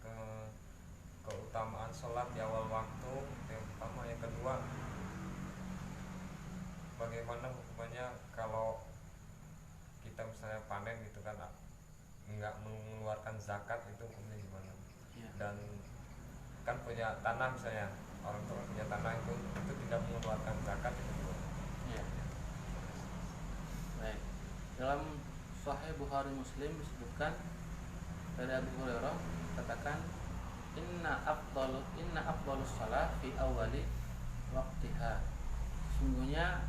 ke keutamaan sholat di awal waktu yang pertama. Yang kedua, bagaimana hukumannya kalau kita misalnya panen gitu kan, nggak mengeluarkan zakat, itu hukumnya gimana? Ya. Dan kan punya tanah misalnya, orang tua punya tanah itu tidak mengeluarkan zakat, itu gimana? Ya. Baik. Dalam Sahih Bukhari Muslim disebutkan dari Abu Hurairah katakan inna afdalus shalah fi awali waqtiha. Sungguhnya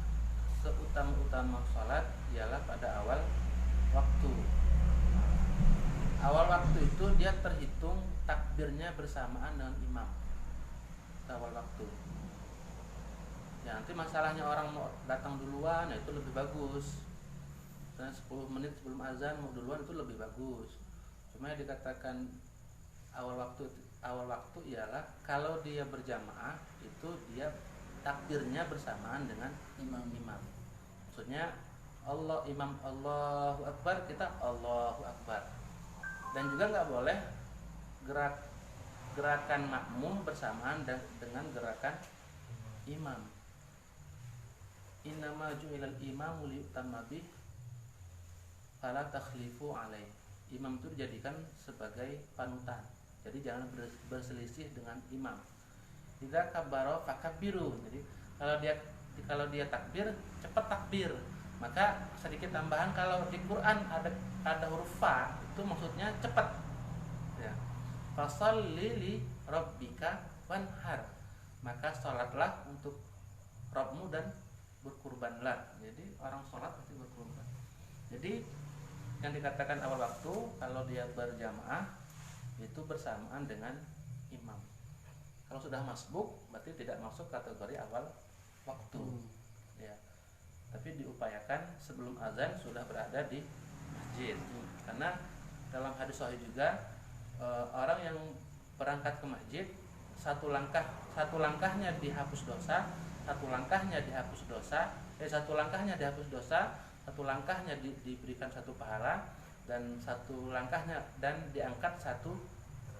seutama-utama salat ialah pada awal waktu. Awal waktu itu dia terhitung takbirnya bersamaan dengan imam. Awal waktu. Ya, nanti masalahnya orang mau datang duluan, ya itu lebih bagus. Dan 10 menit sebelum azan mau duluan itu lebih bagus. Cuma yang dikatakan awal waktu ialah kalau dia berjamaah itu dia takbirnya bersamaan dengan imam. Maksudnya imam Allahu Akbar, kita Allahu Akbar. Dan juga nggak boleh gerakan makmum bersamaan dengan gerakan imam. Innama ju'ilal imamu liyutamma bih fala takhlifu alaih. Imam itu dijadikan sebagai panutan. Jadi jangan berselisih dengan imam. Idza kabbara fakabbiru. Jadi kalau dia takbir, cepat takbir. Maka sedikit tambahan, kalau di Quran ada huruf fa, itu maksudnya cepat. Ya. Fasholli li rabbika wanhar. Maka salatlah untuk Rabbmu dan berkurbanlah. Jadi orang salat pasti berkurban. Jadi yang dikatakan awal waktu kalau dia berjamaah itu bersamaan dengan imam. Kalau sudah masbuk berarti tidak masuk kategori awal waktu. Ya. Tapi diupayakan sebelum azan sudah berada di masjid. Karena dalam hadis sahih juga orang yang berangkat ke masjid satu langkahnya dihapus dosa, satu langkahnya dihapus dosa, satu langkahnya diberikan satu pahala, dan satu langkahnya dan diangkat satu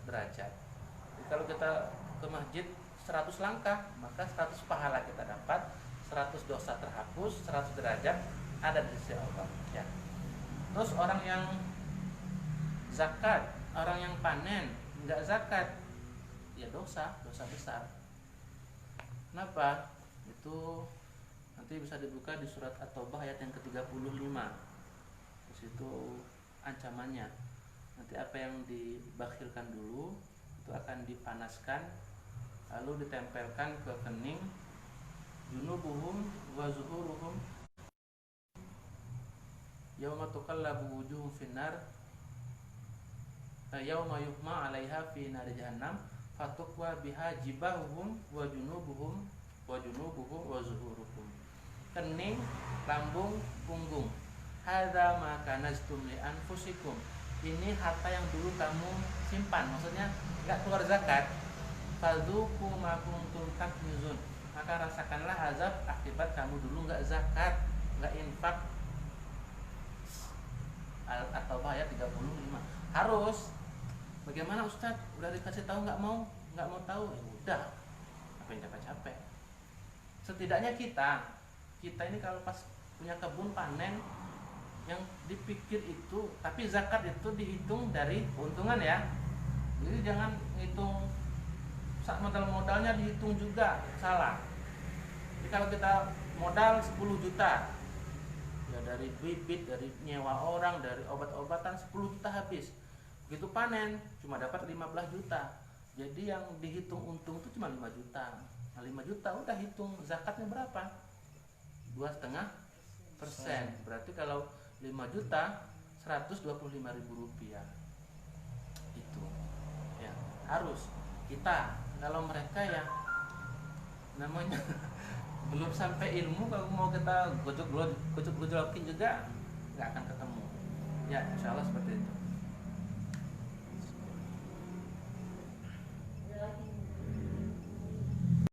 derajat. Jadi kalau kita ke masjid 100 langkah, maka 100 pahala kita dapat, 100 dosa terhapus, 100 derajat ada di sisi Allah. Ya. Terus orang yang zakat, orang yang panen nggak zakat, ya dosa besar. Kenapa? Itu nanti bisa dibuka di surat At-Taubah ayat yang ke-35. Di situ ancamannya. Nanti apa yang dibakhilkan dulu itu akan dipanaskan, lalu ditempelkan ke kening, junubuhum wa zuhuruhum yauma tuqallabu wujuhum finnar yauma yuhma 'alaiha fi nar jahannam fatukwa biha jibahuhum wa junubuhum wa zuhuruhum. Kening, lambung, punggung. Hadza ma kanaztum li anfusikum. Ini harta yang dulu kamu simpan, maksudnya enggak keluar zakat. Fadzuqu ma kuntum taknizun. Maka rasakanlah azab akibat kamu dulu enggak zakat, enggak infak. At-Taubah ayat 35. Harus. Bagaimana Ustaz? Udah dikasih tahu enggak mau tahu. Ya udah. Apa yang capek-capek? Setidaknya kita ini kalau pas punya kebun panen, yang dipikir itu, tapi zakat itu dihitung dari keuntungan ya. Jadi jangan hitung modalnya dihitung juga, salah. Jadi kalau kita modal 10 juta, ya dari bibit, dari nyewa orang, dari obat-obatan 10 juta habis. Begitu panen cuma dapat 15 juta. Jadi yang dihitung untung itu cuma 5 juta. Nah 5 juta udah hitung zakatnya berapa? 2,5%. Berarti kalau 5 juta 125.000 rupiah. Itu ya harus kita. Kalau mereka ya namanya belum sampai ilmu, kalau mau kita gojok-gojolokin juga nggak akan ketemu. Ya insya Allah seperti itu.